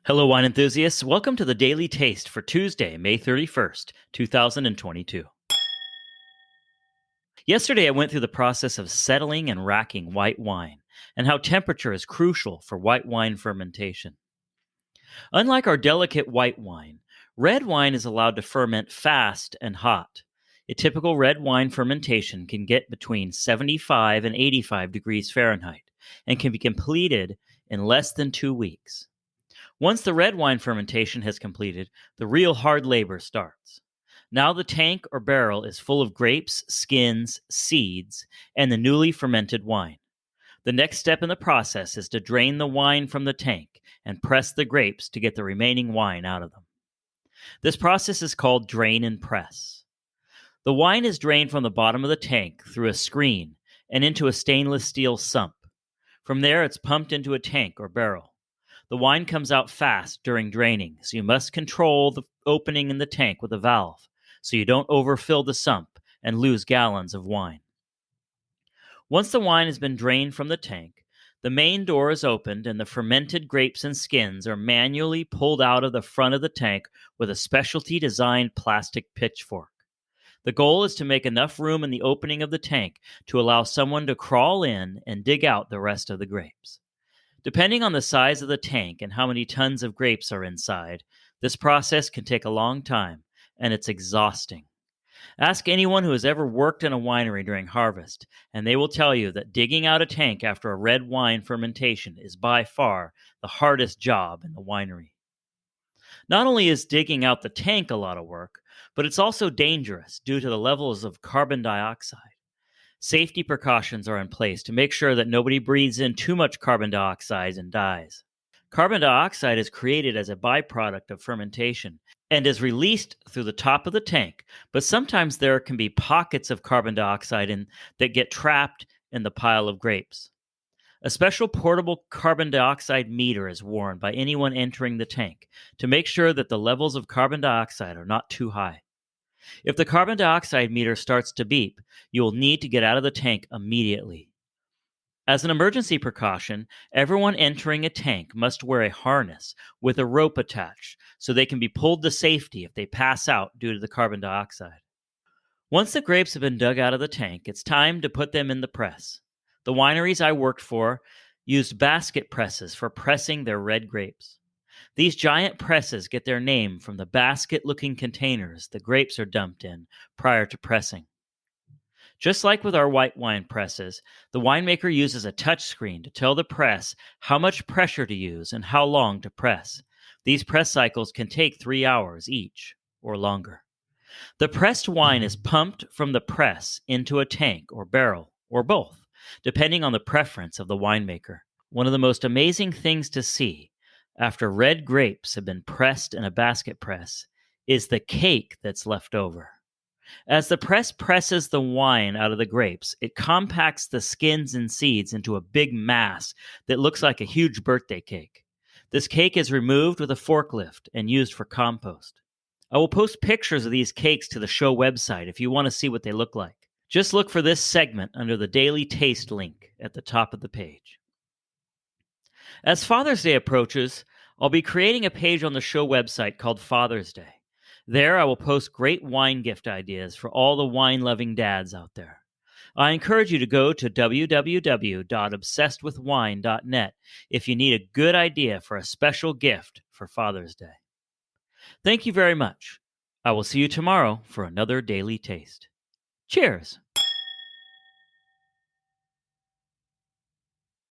Hello, wine enthusiasts. Welcome to the Daily Taste for Tuesday, May 31st, 2022. Yesterday, I went through the process of settling and racking white wine and how temperature is crucial for white wine fermentation. Unlike our delicate white wine, red wine is allowed to ferment fast and hot. A typical red wine fermentation can get between 75 and 85 degrees Fahrenheit and can be completed in less than 2 weeks. Once the red wine fermentation has completed, the real hard labor starts. Now the tank or barrel is full of grapes, skins, seeds, and the newly fermented wine. The next step in the process is to drain the wine from the tank and press the grapes to get the remaining wine out of them. This process is called drain and press. The wine is drained from the bottom of the tank through a screen and into a stainless steel sump. From there, it's pumped into a tank or barrel. The wine comes out fast during draining, so you must control the opening in the tank with a valve so you don't overfill the sump and lose gallons of wine. Once the wine has been drained from the tank, the main door is opened and the fermented grapes and skins are manually pulled out of the front of the tank with a specialty designed plastic pitchfork. The goal is to make enough room in the opening of the tank to allow someone to crawl in and dig out the rest of the grapes. Depending on the size of the tank and how many tons of grapes are inside, this process can take a long time, and it's exhausting. Ask anyone who has ever worked in a winery during harvest, and they will tell you that digging out a tank after a red wine fermentation is by far the hardest job in the winery. Not only is digging out the tank a lot of work, but it's also dangerous due to the levels of carbon dioxide. Safety precautions are in place to make sure that nobody breathes in too much carbon dioxide and dies. Carbon dioxide is created as a byproduct of fermentation and is released through the top of the tank, but sometimes there can be pockets of carbon dioxide that get trapped in the pile of grapes. A special portable carbon dioxide meter is worn by anyone entering the tank to make sure that the levels of carbon dioxide are not too high. If the carbon dioxide meter starts to beep, you will need to get out of the tank immediately. As an emergency precaution, everyone entering a tank must wear a harness with a rope attached so they can be pulled to safety if they pass out due to the carbon dioxide. Once the grapes have been dug out of the tank, it's time to put them in the press. The wineries I worked for used basket presses for pressing their red grapes. These giant presses get their name from the basket-looking containers the grapes are dumped in prior to pressing. Just like with our white wine presses, the winemaker uses a touchscreen to tell the press how much pressure to use and how long to press. These press cycles can take 3 hours each or longer. The pressed wine is pumped from the press into a tank or barrel, or both, depending on the preference of the winemaker. One of the most amazing things to see after red grapes have been pressed in a basket press is the cake that's left over. As the press presses the wine out of the grapes, it compacts the skins and seeds into a big mass that looks like a huge birthday cake. This cake is removed with a forklift and used for compost. I will post pictures of these cakes to the show website if you want to see what they look like. Just look for this segment under the Daily Taste link at the top of the page. As Father's Day approaches, I'll be creating a page on the show website called Father's Day. There, I will post great wine gift ideas for all the wine-loving dads out there. I encourage you to go to www.obsessedwithwine.net if you need a good idea for a special gift for Father's Day. Thank you very much. I will see you tomorrow for another Daily Taste. Cheers!